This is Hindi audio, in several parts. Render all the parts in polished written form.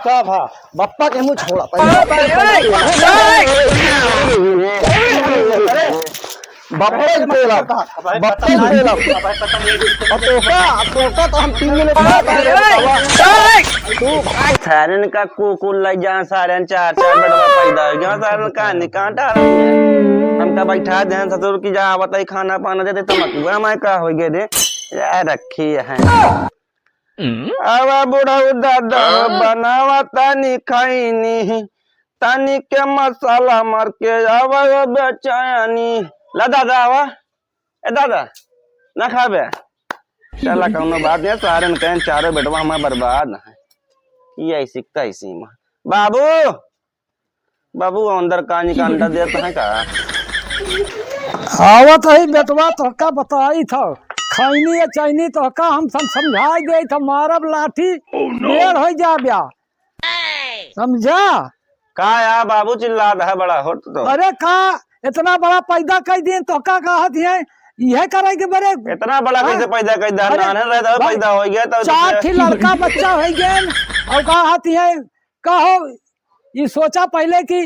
का भा बप्पा के मुंह छोड़ा सारन का कुकुल लग जा सारन चार चार बेटवा पैदा हो गया सारन का निकाटा हमका बैठा दे ससुर की जा बताई खाना पाना दे तमकुआ मैं का हो गए दे यार रखी है आवा बूढ़ा दादा बनावा तानी खाईनी तानी के मसाला मार के आवा बेचानी ला दादा आवा ए दादा ना खाबे चला कौनो बात नहीं सारन कहें चारों बेटवा हमारा बर्बाद है ये सीखता इसी में बाबू बाबू अंदर कानी का अंडा देता है का आवत है बेटवा तो का बताई था खैनी या चैनी तो का हम समझाई दे था मारब लाठी देर हो जा ब्या समझा का यार बाबू चिल्ला रहा है बड़ा हो तो अरे का इतना बड़ा पैदा कर दिए तो का कहत है यह करे के बड़े इतना बड़ा कैसे पैदा कर दिया नाने रहता पैदा हो गया तो चार ही लड़का बच्चा हो गया और कहत है कहो ये सोचा पहले कि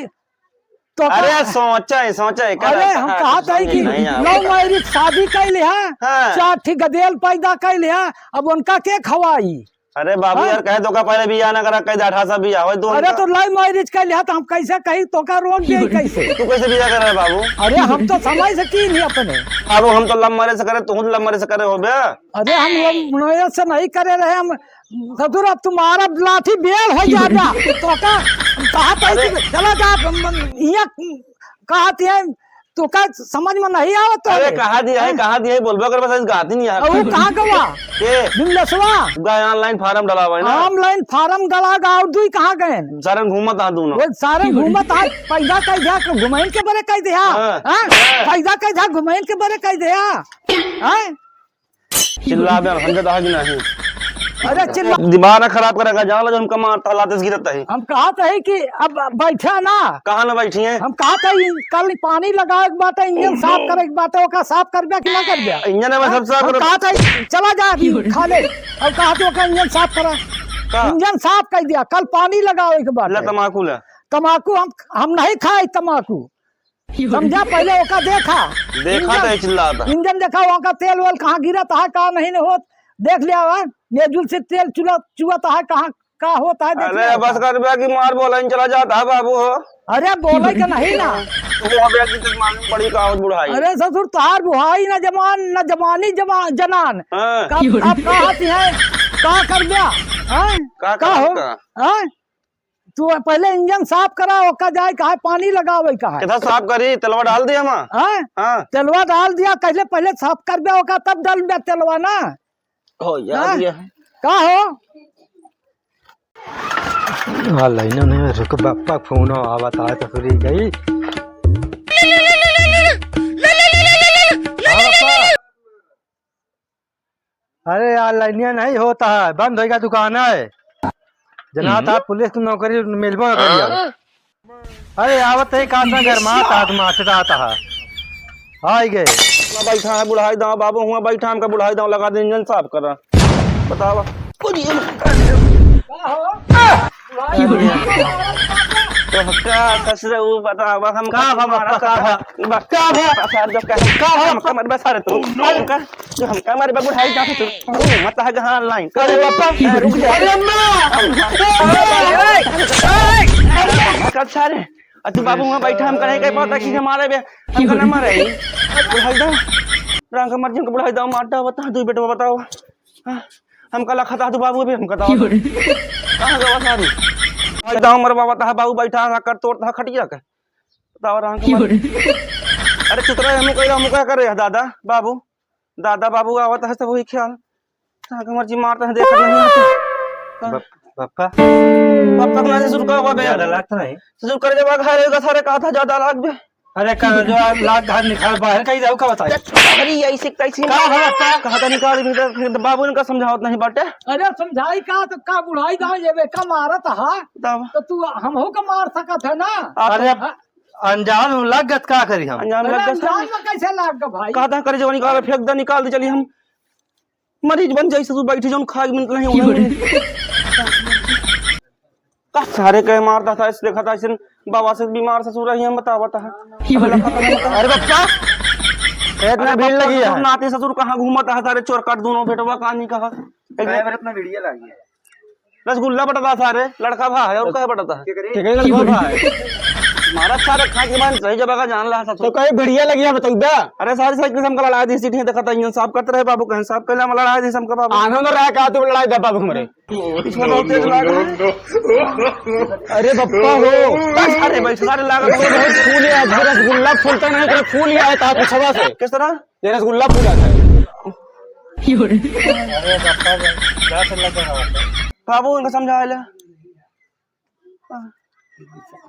तो अरे सोचा है अरे हम कहत है कि लव मैरिज शादी कर लिया चार ठीक गदेल पैदा कर लिया अब उनका के खवाई अरे बाबू यार कहे तो का पहले बियाह ना करा कह 18 बियाह हो तो अरे तो लव मैरिज कर लिया तो हम कैसे कही तो का रोक दे कैसे तू कैसे बियाह कर रहा है बाबू अरे हम तो समझ सकी नहीं अपने बाबू हम तो लव मैरिज से करे तू लव मैरिज से करे हो बे अरे हम लव मैरिज से नहीं करे रहे हम ससुर अब तुम्हारा लाठी बेल हो जाएगा तो का कहा चला जा ये कहती है तो का समझ में नहीं आवत तो अरे कहा दिया है बोलबो कर बस गाती नहीं यार वो कहां गवा के बिमलसवा गा ऑनलाइन फार्म डलावा है ना ऑनलाइन फार्म डला गा और दुई कहां गए सारे घूमत आ दोनों वो सारे घूमत आ पैदा कह दिया घुमाइन के बरे कह दिया हां पैदा कह दिया घुमाइन के बरे कह दिया हैं चिल्ला बे हम तो आगे नहीं अरे चिल्ला दिमाग ना खराब करेगा जान लो हमका मारता लाते गिरता है हम कहते है कि अब बैठा ना कहां ना बैठी है हम कहते है कल पानी लगाए के बात है इंजन साफ करे के बात है ओका साफ करबे कि ना करबे इंजन में सब साफ कहते है चला जा खा ले अब कहते ओका इंजन साफ करा इंजन साफ कर दिया कल पानी लगावे के बात है तमाकू ले तमाकू हम नहीं खाए तमाकू समझा पहले ओका देखा तो चिल्लाता इंजन देखा वहाँ का तेल वेल कहाँ गिरता है कहाँ नहीं होता देख लिया नेजुल से तेल चुआता है कहाँ का होता है अरे बस कर बे कि मार बोला चला जाता है बाबू हो अरे बोले का नहीं ना बड़ी कहावत बुढ़ाई अरे ससुर तुहार बुहाई न जवानी जनान अब कहती है का कर दिया का हो तू पहले इंजन साफ करा ओका जाए कहा पानी लगावे कहा कितना साफ करी तेलवा डाल दिया मां तेलवा डाल दिया पहले साफ कर दिया ओका तब डाल दिया तेलवा ना हो यार ये का हो लाइन ने रुक बापा फोन आवत है तो फिर गई अरे यार लाइनिया नहीं होता है बंद होगा दुकान है जना था पुलिस की नौकरी मिलबो करिया अरे आवत है काटना घर माता आता है आई गए बैठा है बुढ़ाई दाव बाबू हुआ बैठा हमका बुढ़ाई दाव लगा दे इंजन साफ कर बतावा तो क्या कसरे वो बतावा हम का हमारा का मत बसा रे तू हमका जो हमका मारे बुढ़ाई जा तू मत है हां लाइन अरे बापा रुक जा अरे अम्मा का सारे तू बाबू वहां बैठा हम कहीं कहीं पता कि मारे बे हम ना मारे बुढ़ाई दाव रंग मर्जी को बुढ़ाई दाव मारता बता तू बेटा बताओ हम कला खाता तू बाबू भी हम बताओ कहां गवा सारी दाव मर बाबा ता बाबू बैठा कर तोड़ता खटिया के बताओ रंग अरे चुतरा हम क्या करे दादा बाबू आवत है सब वही ख्याल रंग मर्जी मारता है देखत नहीं आता पापा पापा ना से शुरू का बे ज्यादा लगता नहीं शुरू कर जब घर का सारे कहा था ज्यादा लाग बे अरे कर जो लाख घर निकाल बाहर कहीं जाओ का बताइए अरे यही सीखता इसी कहा था निकाल फिर बाबू ने का समझावत नहीं बाटे अरे समझाई का तो का बुढ़ाई दाव ये का मारत हा तो तू हम हो का मार सकत है ना अरे अनजान लागत का करी हम अनजान लागत जान में कैसे लाग ग भाई कहा था करे जो निकाल फेंक दे निकाल दे चली हम मरीज बन जाई से तू बैठी जोन खा मिनट नहीं होना का सारे कहे मारता था इसलिए खाता इस बाबा से बीमार ससुर ही हम बतावता है। अरे बप्पा इतना भीड़ लगी है। नाते ससुर कहाँ घूमता है सारे चोर काट दोनों बेटवा कहानी कहा इतना वीडियो लगी है। रसगुल्ला बटता सारे लड़का भा है और कहे बटता है मारा सारे खा के बाद सही जगह का जान रहा ससुर तो कहीं बढ़िया लगी है बताऊदा। अरे सारी साइकिल से हमका लड़ाई दी सीटी देखा था इंजन साफ करते रहे बाबू कहीं साफ कर हम लड़ाई दी हमका बाबू आनंद रहा का तुम लड़ाई दे बाबू हमारे। इसमें बहुत तेज लाग रहा है। अरे बप्पा हो अरे भाई सारे लागत बहुत फूल है रसगुल्ला फूलता नहीं तो फूल ही आया था पिछवा से किस तरह ये रसगुल्ला फूला था। बाबू इनको समझा ले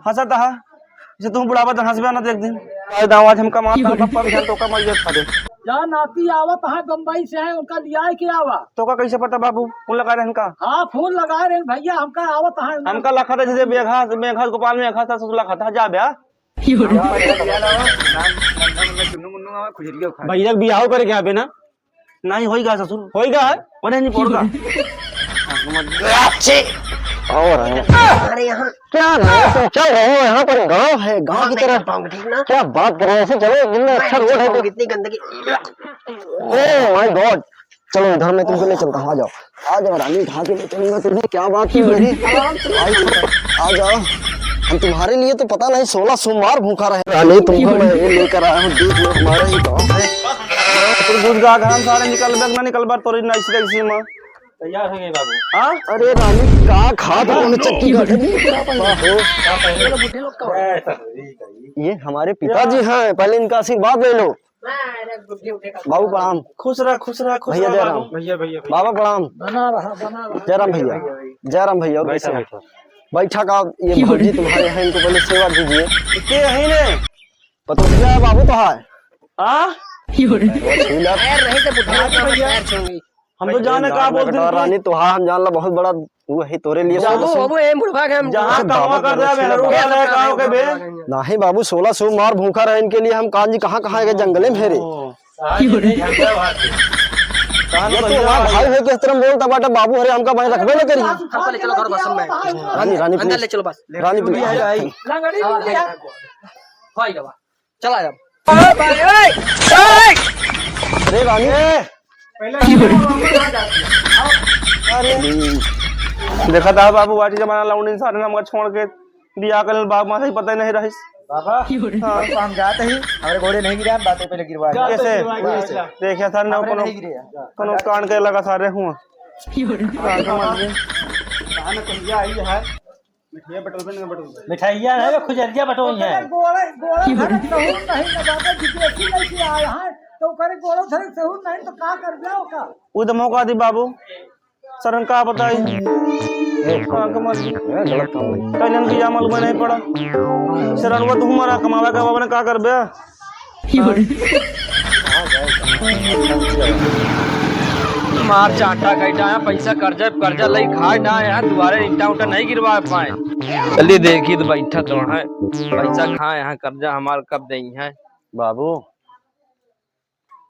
हंसत हा जैसे तुम बुढ़ावा तो हंसबे ना एक दिन आवाज हमका मारता पप्पा भी तो का मर खा दे जा नाती आवत है बम्बई से है उनका लिया के आवा तो का कैसे पता बाबू फूल लगा रहे इनका हाँ फोन लगा रहे भैया हमका आवत है हमका लखा था जैसे मेघा गोपाल में खा था ससुर लखा था जा ब्याह भैया बियाह करे क्या ना नहीं होएगा ससुर होएगा बने नहीं पड़ेगा और अरे यहाँ क्या चल रहे हो यहाँ पर गांव है गांव की तरह क्या बात कर रहे हैं चलो इतना अच्छा रोड है कितनी गंदगी ओह माय गॉड चलो इधर मैं तुमको ले चलता हूँ आ जाओ रानी उठा के ले चलूंगा तुम्हें क्या बात की मेरी आ जाओ हम तुम्हारे लिए तो पता नहीं 16 सोमवार भूखा रहे रानी तुमको मैं ये लेकर आया हूँ देख लो हमारा ही गाँव है दूध का घाम सारे निकल बैग ना निकल बार तो इसी माँ तैयार हो गए बाबू। हाँ अरे रानी का खाद चक्की ये हमारे पिताजी हैं पहले इनका आशीर्वाद ले लो। बाबू प्रणाम खुश रह भैया जयराम बाबा प्रणाम जयराम भैया और कैसे हैं? बैठा का ये भौजी तुम्हारे हैं इनको पहले सेवा दीजिए के है ने पता है बाबू तो है हाँ हम तो जाने का बोलते हैं रानी तो हाँ हम जान ला बहुत बड़ा वो है तोरे लिए जहाँ कमा कर रहा है गाँव के बे नहीं बाबू 16 सोमवार भूखा रहे इनके लिए हम कांजी कहाँ गए जंगले में फेरे भाई है किस तरह बोलता बाटा बाबू हरे हमका भाई रखबे न करी रानी प्लीज रानी प्लीज चला जा अरे रानी देखा था बाबू वाटी जमाना लाउंड इंसान हमका छोड़ के दिया कर बाप माता ही पता ही नहीं रही बाबा हम जाते ही हमारे घोड़े नहीं गिरा बातें पहले गिरवा कैसे देखिए सर ना कोनो कान के लगा सारे हुआ मिठाइया है खुजरिया बटोई है वो तो मौका दी बाबू सरन का बताई कल्याण की जामल में नहीं पड़ा सरन वो तुम हमारा कमावा का बाबा ने का कर बे मार चाटा कैटा है पैसा कर्जा लई खाए ना यहाँ दोबारा इंटा उठा नहीं गिरवा पाए चलिए देखिए तो बैठा तो है पैसा खाए यहाँ कर्जा हमारा कब देंगे है बाबू